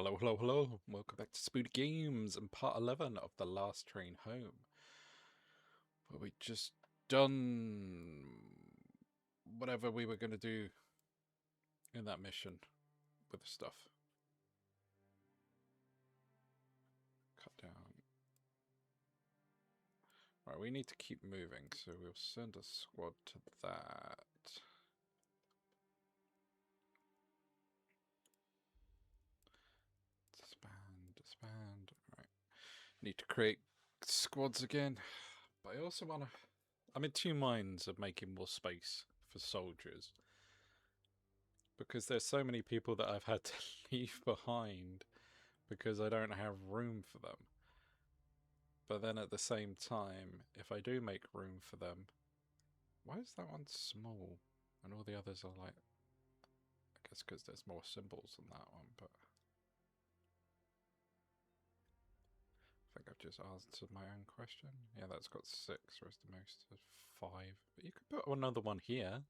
Hello, hello, hello. Welcome back to Spoonie Games and part 11 of The Last Train Home. Where we just done whatever we were going to do in that mission with the stuff. Cut down. Right, we need to keep moving, so we'll send a squad to that. Disband. Right. Need to create squads again. But I also want to... I'm in two minds of making more space for soldiers. Because there's so many people that I've had to leave behind because I don't have room for them. But then at the same time, if I do make room for them, why is that one small? And all the others are like, I guess because there's more symbols than that one, but I think I've just answered my own question. Yeah, that's got 6, whereas the most is 5. But you could put another one here.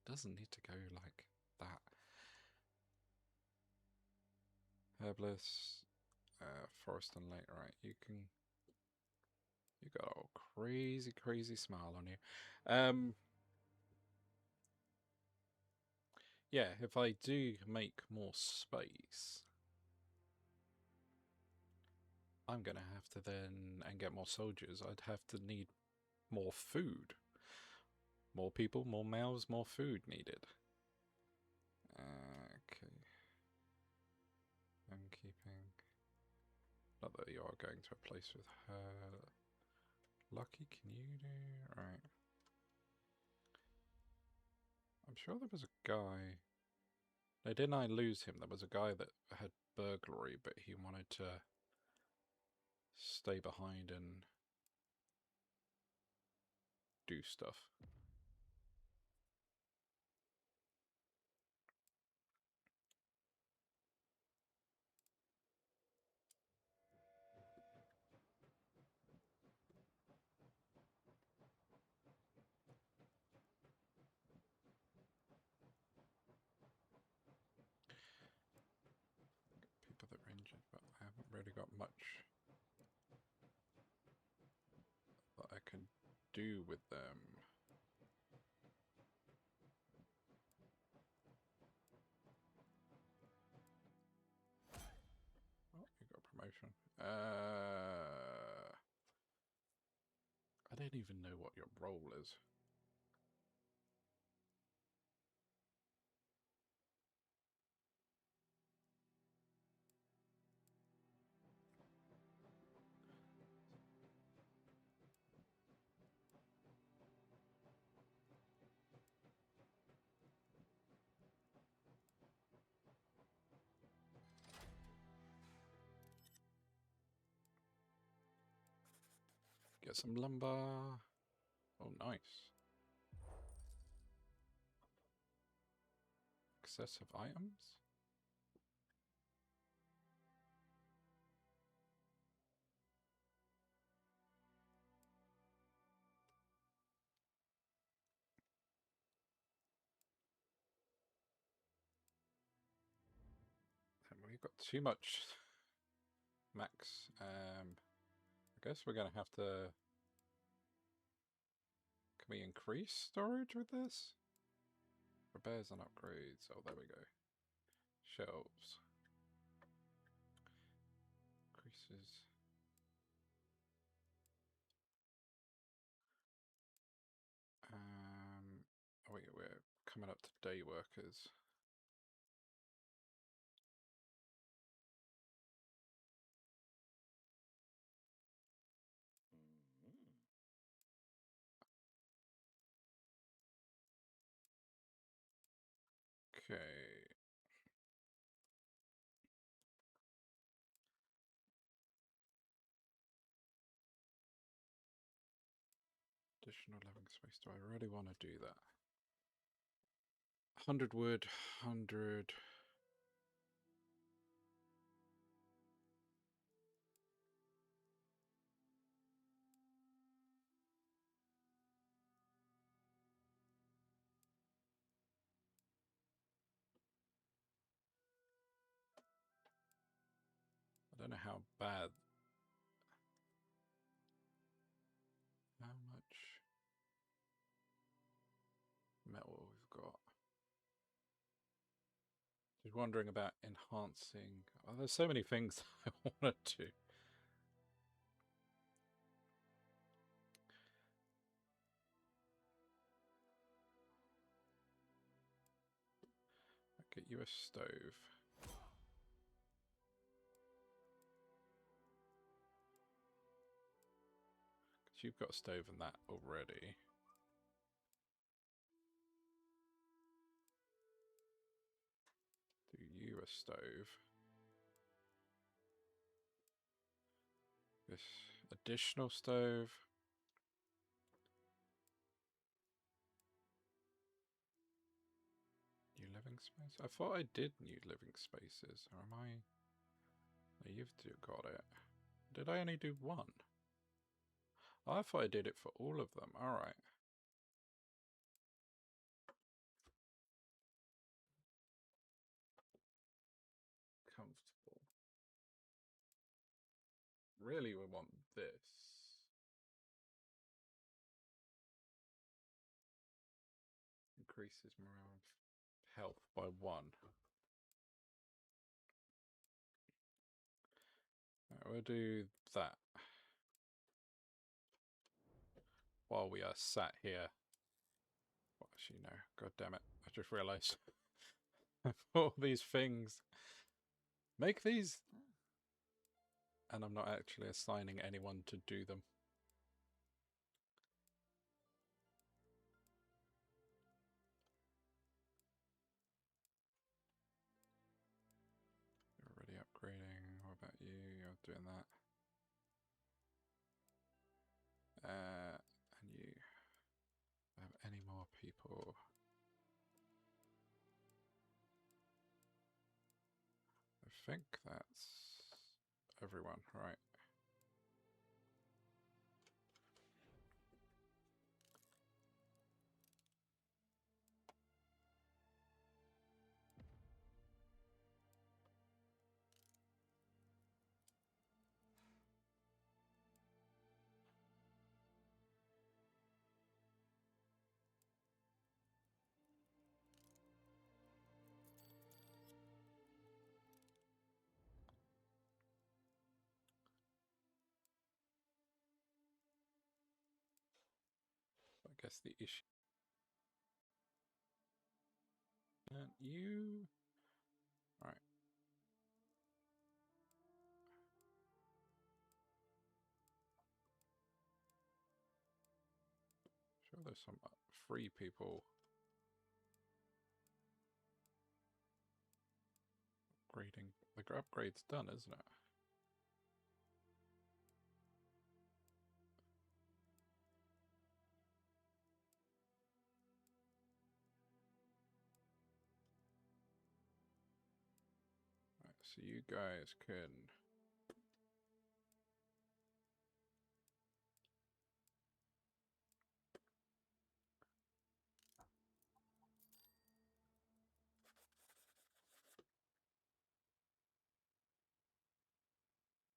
Doesn't need to go like that. Herbless, Forest and Lake, right, you got a crazy, crazy smile on you. Yeah, if I do make more space, I'm going to have to then, and get more soldiers, I'd have to need more food. More people, more mouths, more food needed. Okay. I'm keeping... Not that you are going to a place with her. Lucky, can you do... Right. I'm sure there was a guy... No, didn't I lose him? There was a guy that had burglary, but he wanted to stay behind and do stuff. People that were injured, but I haven't really got much that I can do with them. Oh, you got promotion. I don't even know what your role is. Get some lumber. Oh, nice. Excessive items? We've got too much max. I guess we're going to have to... Can we increase storage with this? Repairs and upgrades. Oh, there we go. Shelves. Increases. Oh wait, we're coming up to day workers. Okay. Additional living space. Do I really want to do that? 100 wood, 100. how bad. How much metal we've got. Just wondering about enhancing. Oh, there's so many things I want to do. I'll get you a stove. Because you've got a stove and that already. Do you a stove? This additional stove. New living space? I thought I did new living spaces. Or am I? No, you've got it. Did I only do one? Oh, I thought I did it for all of them. Alright. Comfortable. Really, we want this. Increases morale health by 1. Right, we'll do that. While we are sat here. Well, actually, no. God damn it. I just realised. All these things. Make these. And I'm not actually assigning anyone to do them. You're already upgrading. What about you? You're doing that. And you have any more people? I think that's everyone, right? I guess the issue. And you. Alright. Sure, there's some free people. Upgrading. The upgrade's done, isn't it? Right, so you guys can.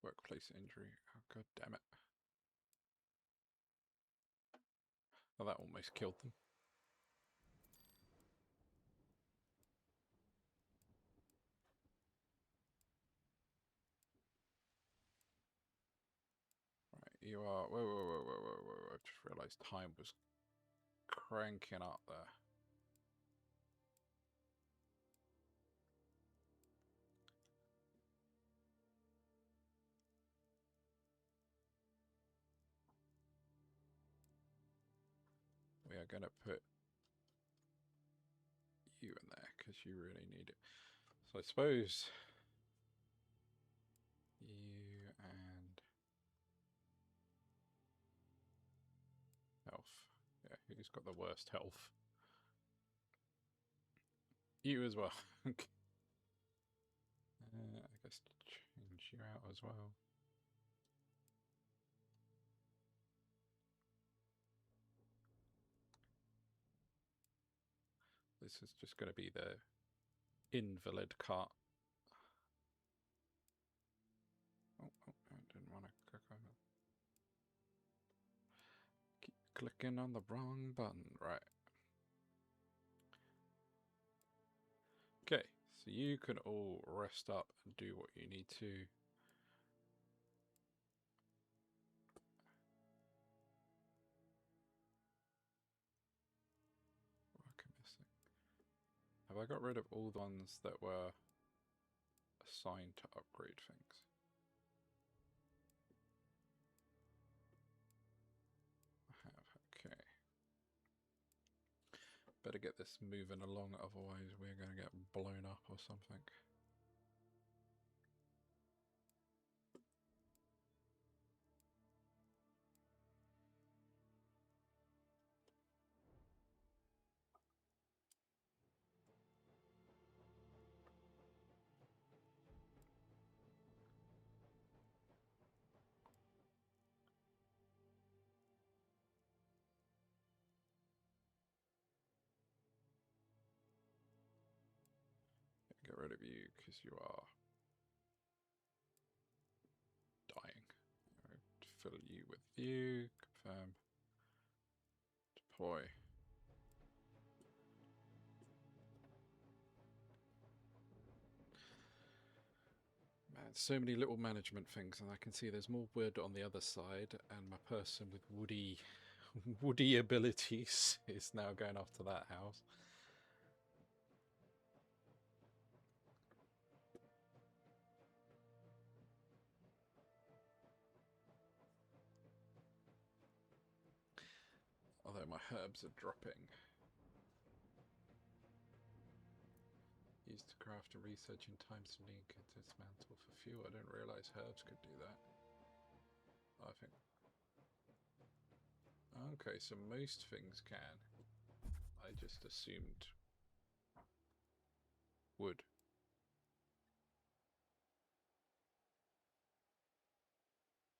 Workplace injury. Oh, god damn it. Oh, that almost killed them. Right, you are. Whoa. I just realised time was cranking up there. We are going to put you in there because you really need it. So I suppose you and health. Yeah, who's got the worst health? You as well. I guess change you out as well. This is just going to be the invalid cart. Oh, Clicking on the wrong button. Right. Okay, so you can all rest up and do what you need to. Worker missing. Have I got rid of all the ones that were assigned to upgrade things? I have, okay. Better get this moving along, otherwise we're going to get blown up or something. Get rid of you because you are dying. Fill you with you. Confirm. Deploy. Man, so many little management things, and I can see there's more wood on the other side, and my person with woody abilities is now going off to that house. Although my herbs are dropping. Used to craft and research in times to need to dismantle for fuel. I didn't realise herbs could do that. I think. Okay, so most things can. I just assumed wood.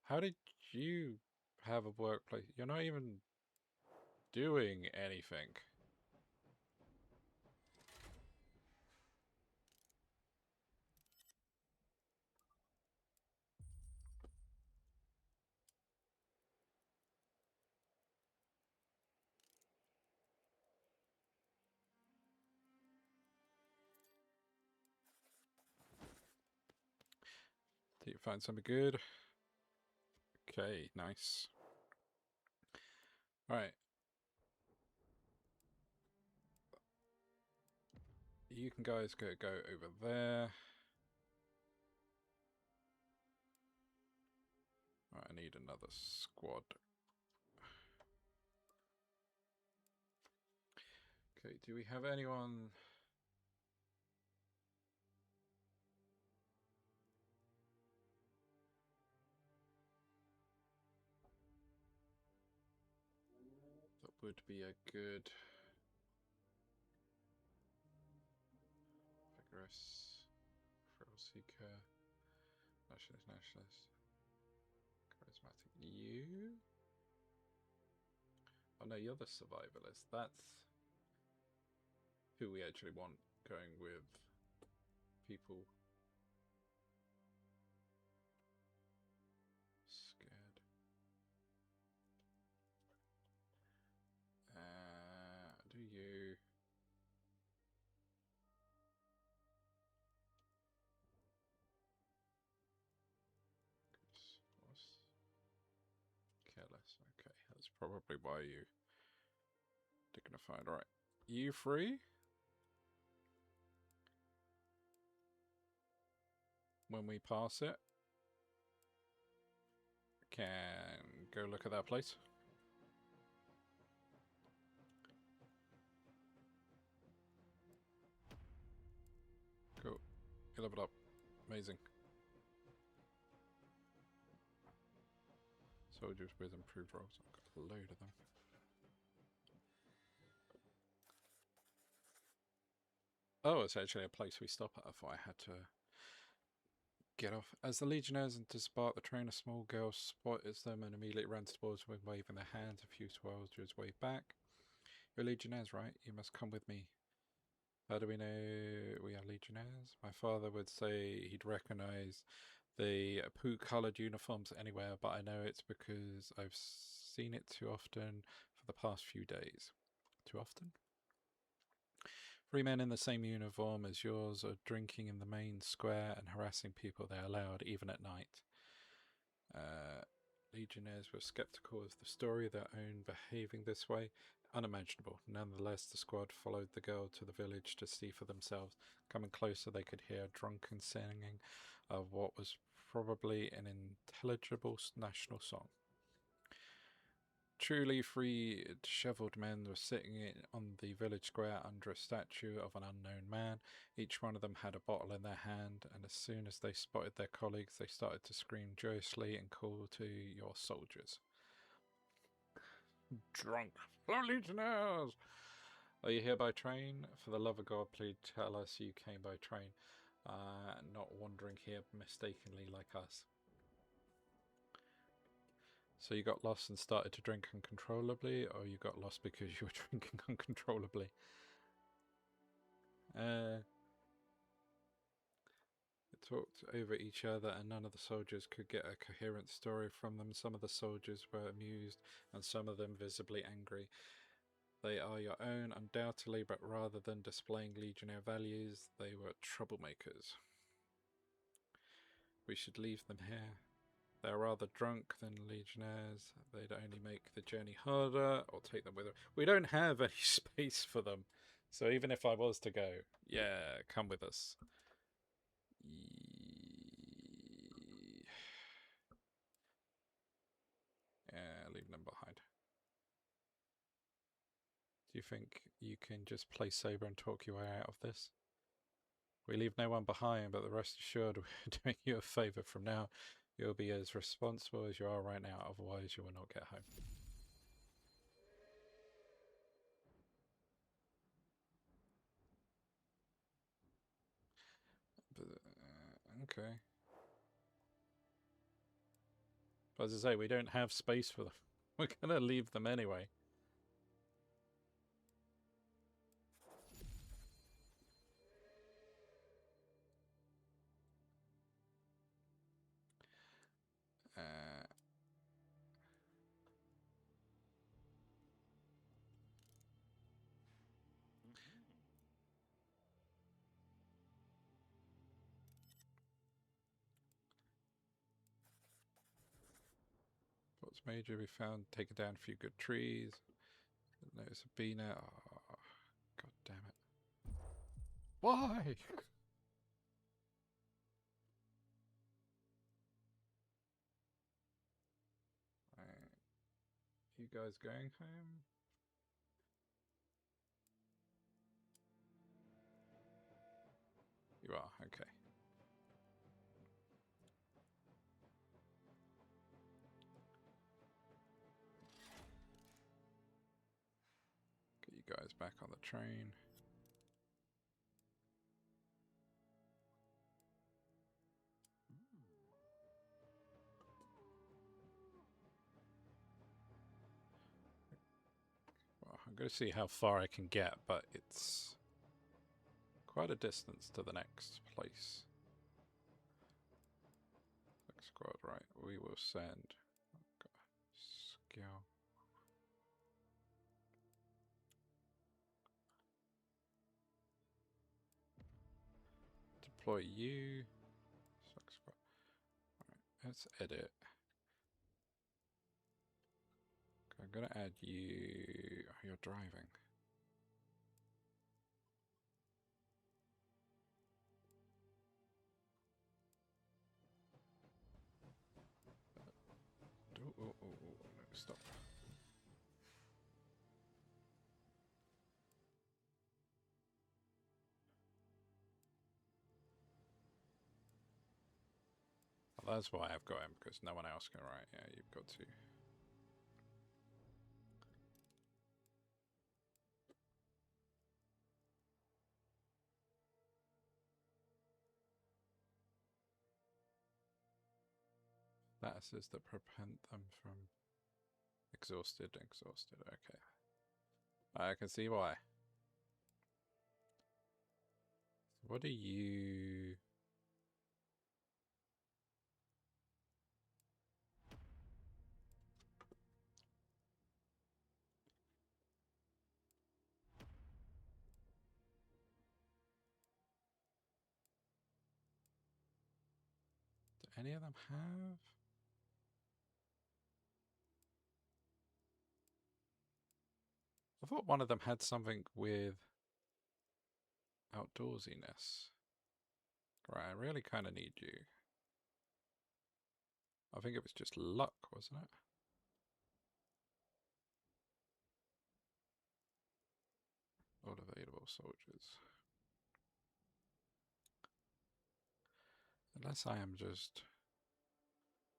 How did you have a workplace? You're not even doing anything. Did you find something good? Okay, nice. Alright. You can guys go over there. Right, I need another squad. Okay, do we have anyone? That would be a good vigorous thrill seeker. Nationalist. Charismatic. You? Oh no, you're the survivalist. That's who we actually want going with people scared. Do you? Careless. Okay, that's probably why you dignified. All right, you free? When we pass it, can go look at that place. Cool. You leveled up. Amazing. Soldiers with improved rolls. I've got a load of them. Oh, it's actually a place we stop at. I thought I had to get off. As the legionnaires disembark the train, a small girl spots them and immediately runs towards them, waving their hands. A few soldiers wave back. You're legionnaires, right? You must come with me. How do we know we are legionnaires? My father would say he'd recognize the poo-coloured uniforms anywhere, but I know it's because I've seen it too often the past few days. Too often? 3 men in the same uniform as yours are drinking in the main square and harassing people they allowed, even at night. Legionnaires were skeptical of the story of their own behaving this way. Unimaginable. Nonetheless, the squad followed the girl to the village to see for themselves. Coming closer, they could hear drunken singing of what was probably an intelligible national song. Truly, 3 dishevelled men were sitting on the village square under a statue of an unknown man. Each one of them had a bottle in their hand, and as soon as they spotted their colleagues, they started to scream joyously and call to your soldiers. Drunk legionnaires! Are you here by train? For the love of God, please tell us you came by train, not wandering here mistakenly like us. So you got lost and started to drink uncontrollably, or you got lost because you were drinking uncontrollably? They talked over each other and none of the soldiers could get a coherent story from them. Some of the soldiers were amused and some of them visibly angry. They are your own, undoubtedly, but rather than displaying legionnaire values, they were troublemakers. We should leave them here. They're rather drunk than legionnaires. They'd only make the journey harder, or take them with them. We don't have any space for them. So even if I was to go, yeah, come with us. Yeah, leave them behind. Do you think you can just play sober and talk your way out of this? We leave no one behind, but the rest assured we're doing you a favour. From now, you'll be as responsible as you are right now, otherwise you will not get home. But, okay. But as I say, we don't have space for them. We're gonna leave them anyway. What's major? We found taken down a few good trees. There's a bee now. Oh, God damn it. Why? You guys going home? You are, okay. Get you guys back on the train. Well, I'm going to see how far I can get, but it's quite a distance to the next place. Next squad, right. We will send... Skill. Deploy you. Alright, let's edit. I'm gonna add you. Oh, you're driving. Oh, no, stop. Well, that's why I've got him, because no one else can write. Yeah, you've got to. Statuses that prevent them from exhausted. Okay. I can see why. What are you? any of them have? I thought one of them had something with outdoorsiness. Right, I really kind of need you. I think it was just luck, wasn't it? All available soldiers. Unless I am just...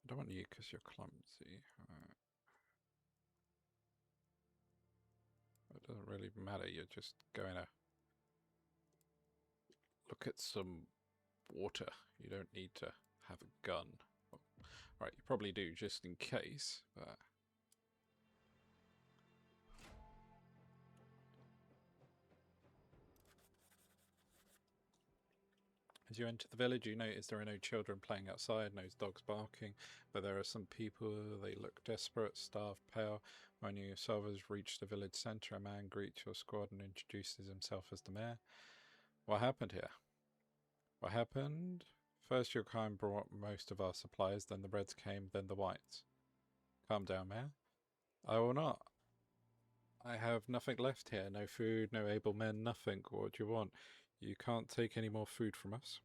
I don't want you because you're clumsy. Right. It doesn't really matter, you're just going to look at some water. You don't need to have a gun. Right, you probably do just in case, but... As you enter the village, you notice there are no children playing outside, no dogs barking, but there are some people. They look desperate, starved, pale. When you yourselves reach the village centre, a man greets your squad and introduces himself as the mayor. What happened here? What happened? First your kind brought most of our supplies, then the Reds came, then the Whites. Calm down, mayor. I will not. I have nothing left here. No food, no able men, nothing. What do you want? You can't take any more food from us.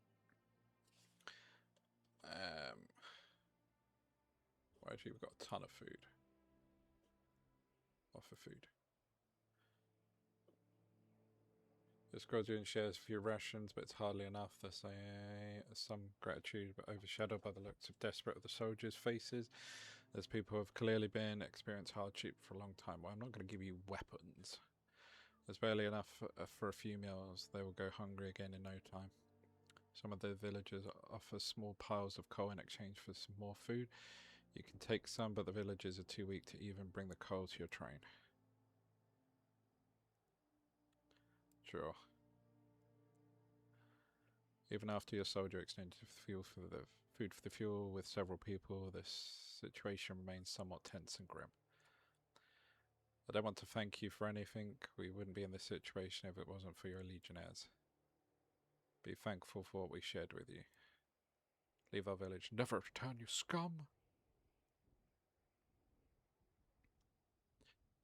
Well, actually, we've got a ton of food. Offer food. The squadron shares a few rations, but it's hardly enough. They say some gratitude, but overshadowed by the looks of desperate of the soldiers' faces. As people have clearly been experienced hardship for a long time. Well, I'm not going to give you weapons. There's barely enough for a few meals. They will go hungry again in no time. Some of the villagers offer small piles of coal in exchange for some more food. You can take some, but the villagers are too weak to even bring the coal to your train. Sure. Even after your soldier exchanged fuel for the food for the fuel with several people, this situation remains somewhat tense and grim. I don't want to thank you for anything. We wouldn't be in this situation if it wasn't for your legionnaires. Be thankful for what we shared with you. Leave our village. Never return, you scum!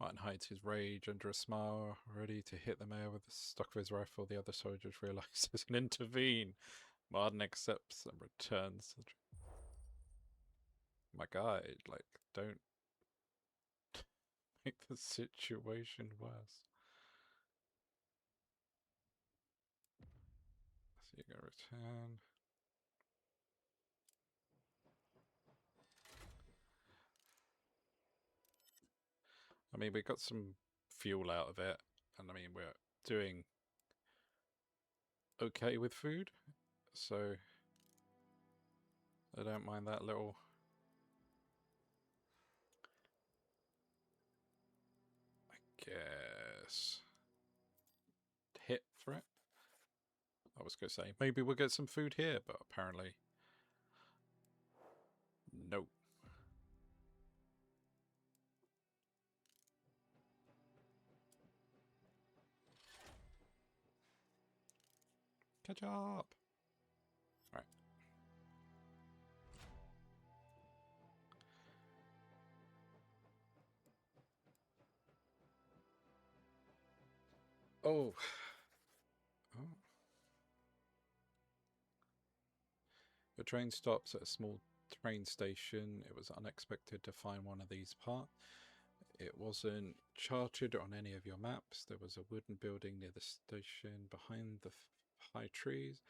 Martin hides his rage under a smile, ready to hit the mayor with the stock of his rifle. The other soldiers realize and intervene. Martin accepts and returns. My guy, like, don't make the situation worse. So you're gonna return. I mean, we got some fuel out of it, and I mean, we're doing okay with food, so I don't mind that little guess hit threat. I was gonna say maybe we'll get some food here, but apparently no. Catch up. Right. Oh. Oh. The train stops at a small train station. It was unexpected to find one of these parts. It wasn't charted on any of your maps. There was a wooden building near the station behind the high trees.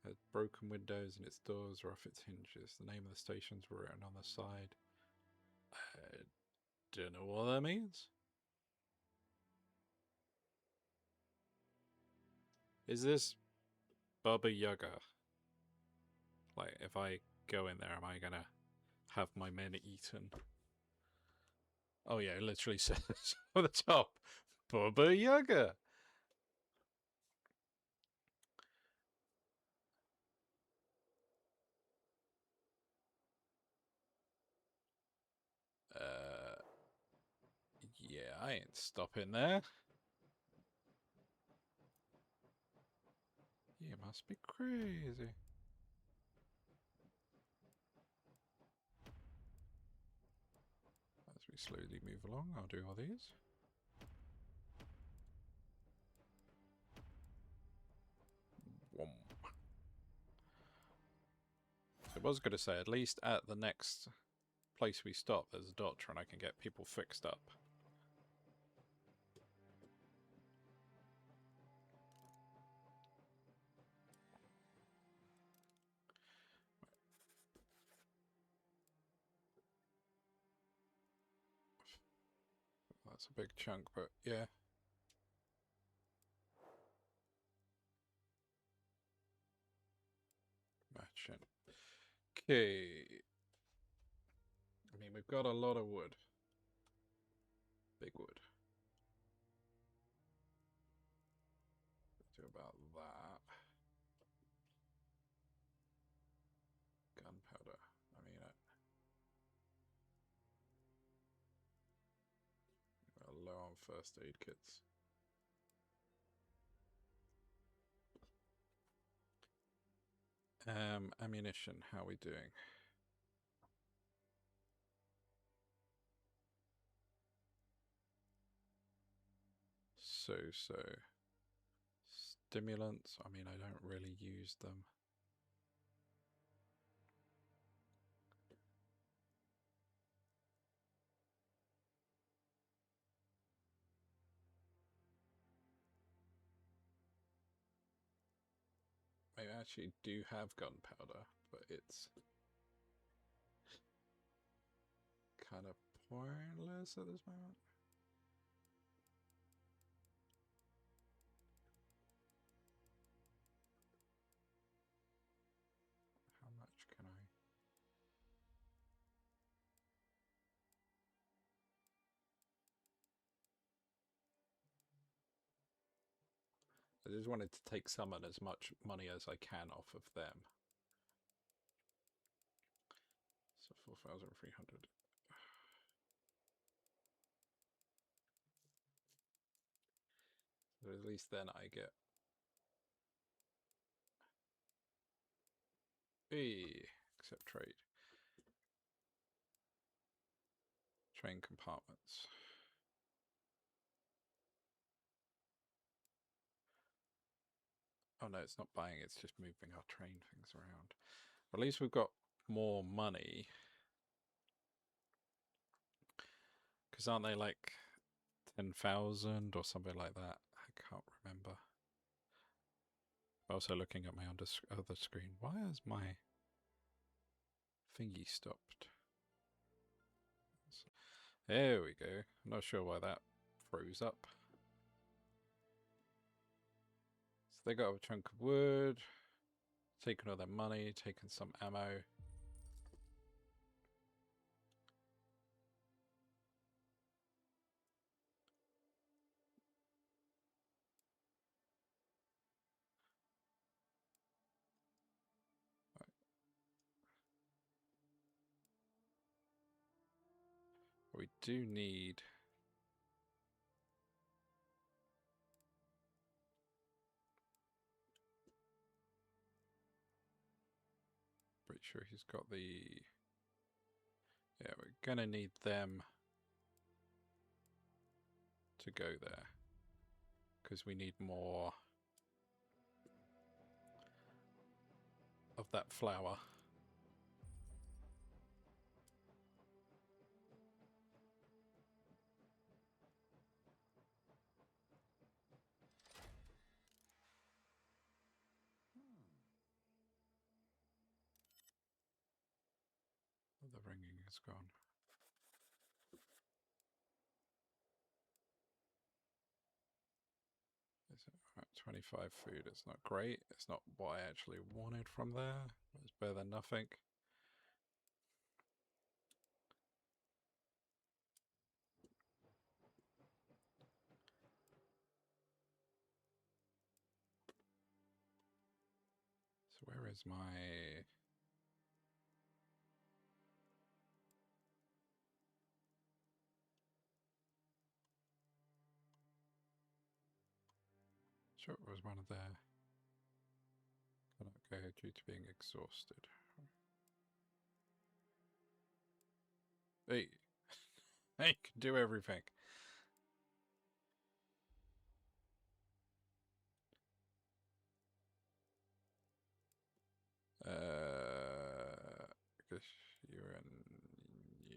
It had broken windows and its doors were off its hinges. The name of the stations were written on the side. I don't know what that means. Is this Baba Yaga? Like, if I go in there, am I gonna have my men eaten? Oh yeah, it literally says on the top, Baba Yaga. Yeah, I ain't stopping there. You must be crazy. slowly move along. I'll do all these. Whom. So I was going to say, at least at the next place we stop, there's a doctor and I can get people fixed up. That's a big chunk, but yeah. Matching. Okay. I mean, we've got a lot of wood. Big wood. Do about that. Gunpowder. I mean, we're low on first aid kits. Ammunition. How are we doing? So. Stimulants. I mean, I don't really use them. I actually do have gunpowder, but it's kind of pointless at this moment. How much can I? I just wanted to take some and as much money as I can off of them. So 4,300. But at least then I get accept trade. Train compartments. Oh no, it's not buying, it's just moving our train things around. At least we've got more money. Because aren't they like 10,000 or something like that? I can't remember. Also looking at my other screen. Why has my thingy stopped? There we go. I'm not sure why that froze up. So they got a chunk of wood, taken all their money, taken some ammo. We do need... Pretty sure he's got the... Yeah, we're gonna need them to go there. Because we need more of that flour. The ringing is gone. Is it? Right, 25 food. It's not great. It's not what I actually wanted from there. It's better than nothing. So where is my... Sure, it was one of their... Cannot go due to being exhausted. Hey! You can do everything. I guess you and you.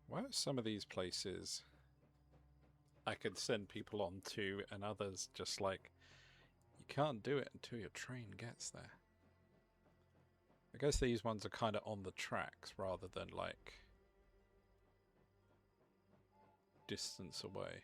Why are some of these places I could send people on to, and others just like, you can't do it until your train gets there? I guess these ones are kind of on the tracks rather than like distance away.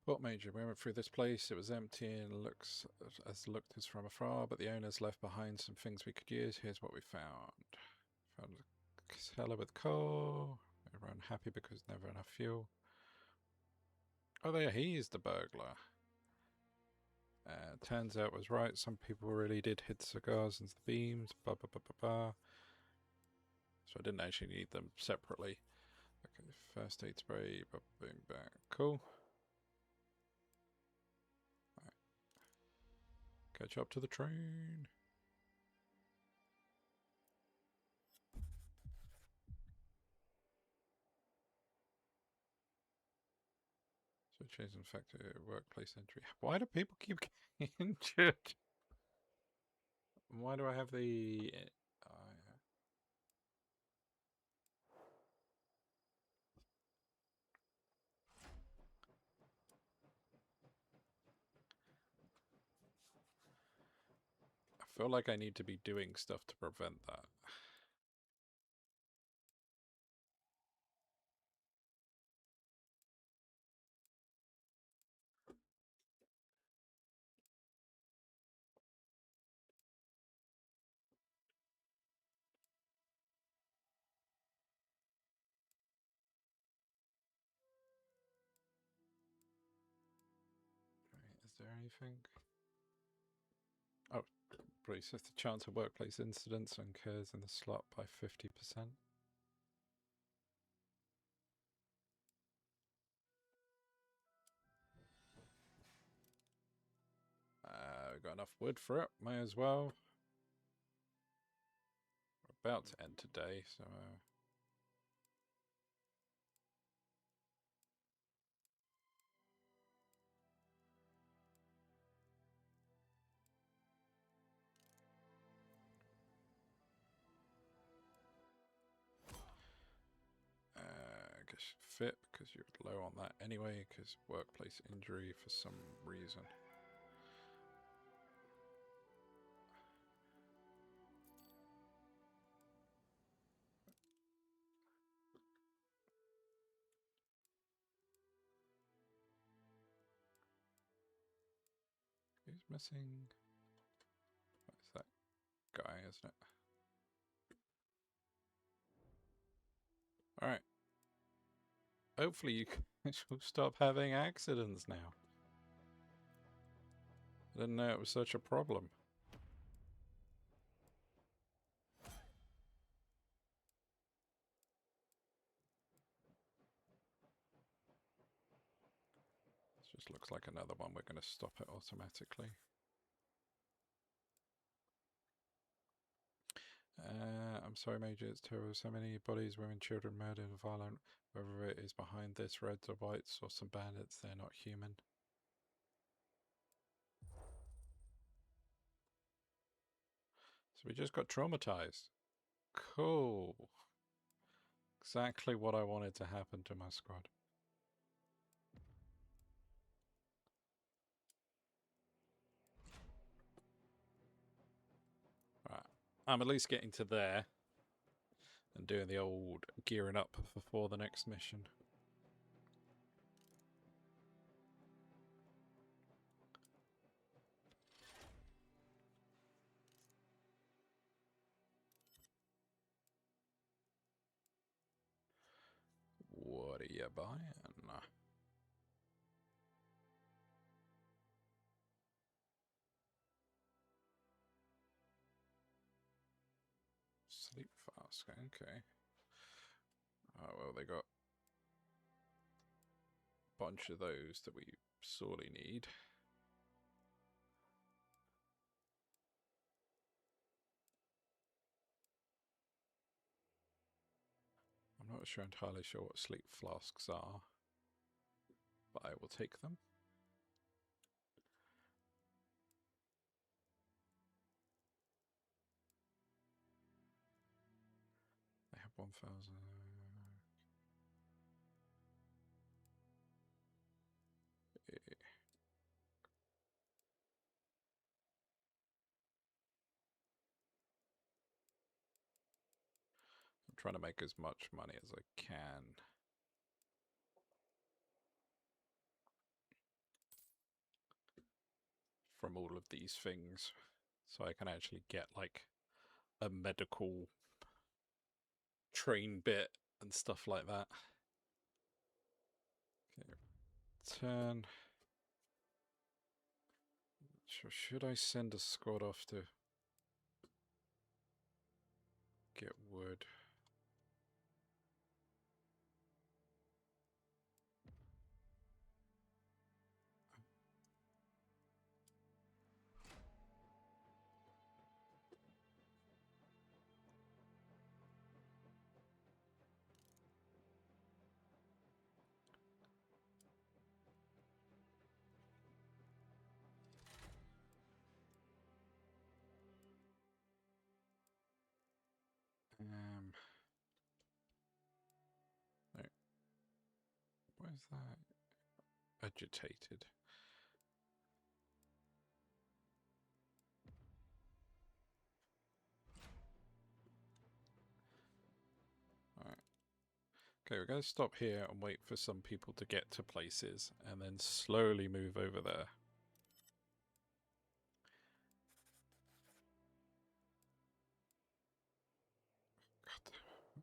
What major? We went through this place. It was empty and looked as from afar, but the owners left behind some things we could use. Here's what we found. Found a cellar with coal. Everyone happy because never enough fuel. Oh, there, he's the burglar. Turns out was right. Some people really did hit cigars into the beams. Blah, blah, blah, blah, blah. So I didn't actually need them separately. Okay, first aid spray. Boom, back. Cool. Right. Catch up to the train. So change in fact workplace entry. Why do people keep getting injured? Why do I have the... yeah. I feel like I need to be doing stuff to prevent that. Right, is there anything? Oh, please, if the chance of workplace incidents occurs in the slot by 50%. We've got enough wood for it, may as well. We're about to end today, so... I guess fit, because you're low on that anyway, because workplace injury for some reason. Who's missing? It's that guy, isn't it? Alright. Hopefully you can stop having accidents now. I didn't know it was such a problem. This just looks like another one. We're going to stop it automatically. I'm sorry, Major, it's terrible. So many bodies, women, children murdered and violent. Whether it is behind this, reds or whites, or some bandits, they're not human. So we just got traumatized. Cool. Exactly what I wanted to happen to my squad. Right. I'm at least getting to there and doing the old gearing up before the next mission. What are you buying? Sleep flask, okay. Oh, well, they got a bunch of those that we sorely need. I'm not entirely sure what sleep flasks are, but I will take them. I have 1,000. I'm trying to make as much money as I can. From all of these things, so I can actually get like a medical train bit and stuff like that. Okay, turn. Should I send a squad off to get wood? No. Where's that? Agitated. Alright. Okay, we're going to stop here and wait for some people to get to places and then slowly move over there. God,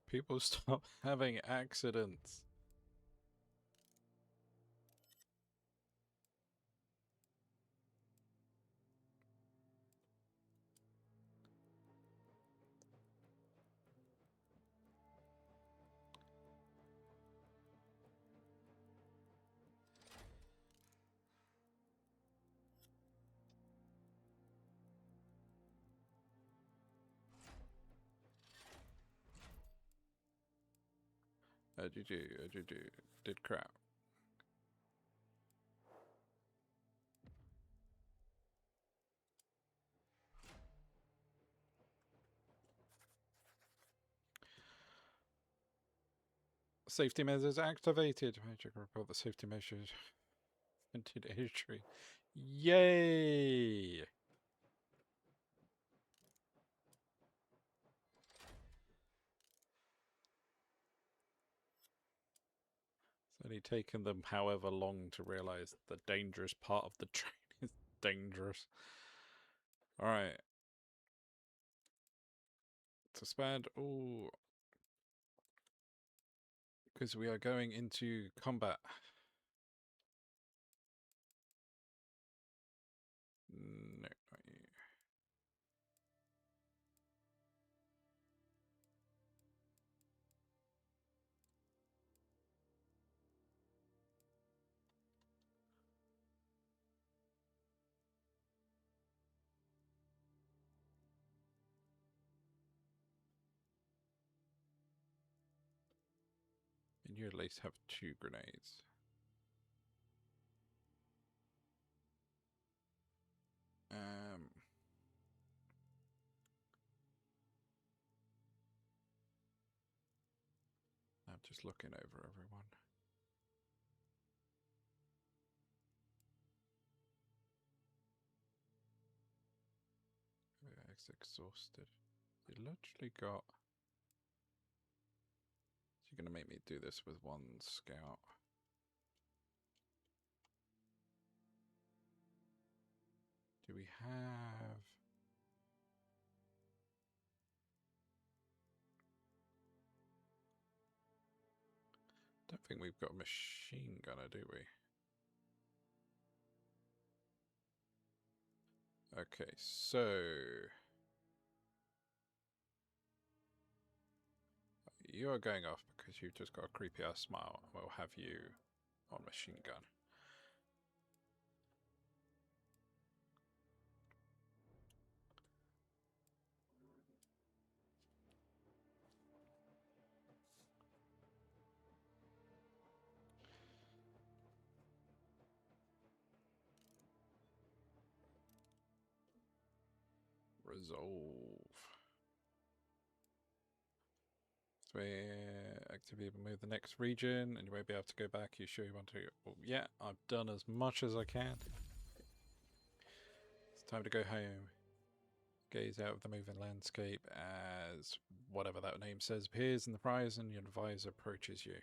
people stop having accidents. How'd you do? How'd you do? Did crap. Safety measures activated. Major report the safety measures. Entered entry. Yay! It's only taken them however long to realize the dangerous part of the train is dangerous. Alright. Suspend. Ooh. Because we are going into combat. No, not you. And you at least have 2 grenades. I'm just looking over everyone. It's exhausted. You literally got... So you're going to make me do this with 1 scout. Do we have... Don't think we've got a machine gunner, do we? Okay, so... you are going off because you've just got a creepy ass smile, and we'll have you on machine gun. Resolve. So we actively move the next region, and you won't be able to go back. You sure you want to? Well, yeah, I've done as much as I can. It's time to go home. Gaze out of the moving landscape as whatever that name says appears in the horizon. Your advisor approaches you.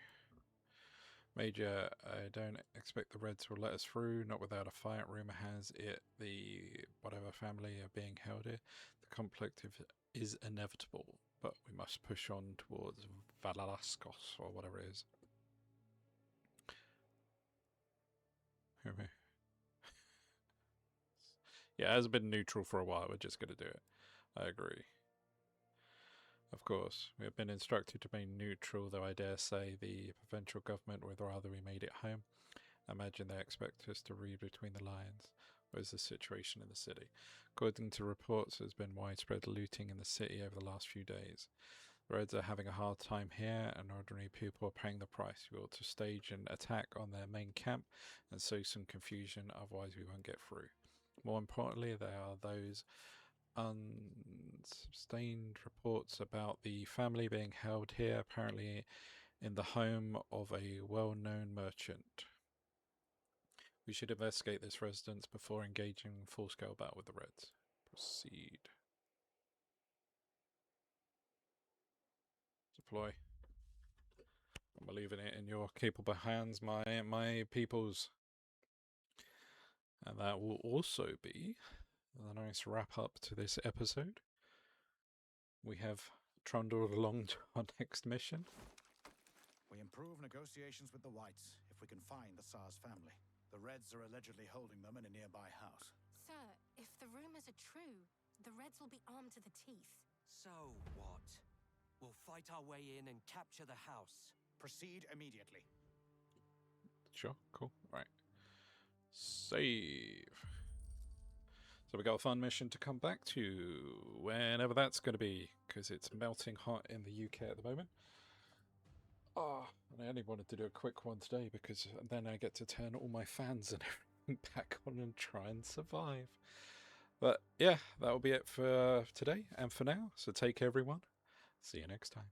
Major, I don't expect the Reds will let us through, not without a fight. Rumor has it the whatever family are being held here. The conflict is inevitable, but we must push on towards Valaskos, or whatever it is. Yeah, it has been neutral for a while. We're just going to do it. I agree. Of course, we have been instructed to remain neutral, though I dare say the provincial government would rather we made it home. I imagine they expect us to read between the lines. What is the situation in the city? According to reports, there's been widespread looting in the city over the last few days. The Reds are having a hard time here, and ordinary people are paying the price. We ought to stage an attack on their main camp and sow some confusion, otherwise we won't get through. More importantly, there are those unsustained reports about the family being held here, apparently in the home of a well-known merchant. We should investigate this residence before engaging in full-scale battle with the Reds. Proceed. Deploy. I'm leaving it in your capable hands, my peoples. And that will also be a nice wrap up to this episode. We have trundled along to our next mission. We improve negotiations with the Whites if we can find the Tsar's family. The Reds are allegedly holding them in a nearby house. Sir, if the rumors are true, the Reds will be armed to the teeth. So what? We'll fight our way in and capture the house. Proceed immediately. Sure, cool. Right. Save. So we got a fun mission to come back to whenever that's going to be, because it's melting hot in the UK at the moment. Oh, and I only wanted to do a quick one today because then I get to turn all my fans and everything back on and try and survive. But yeah, that'll be it for today and for now. So take care, everyone. See you next time.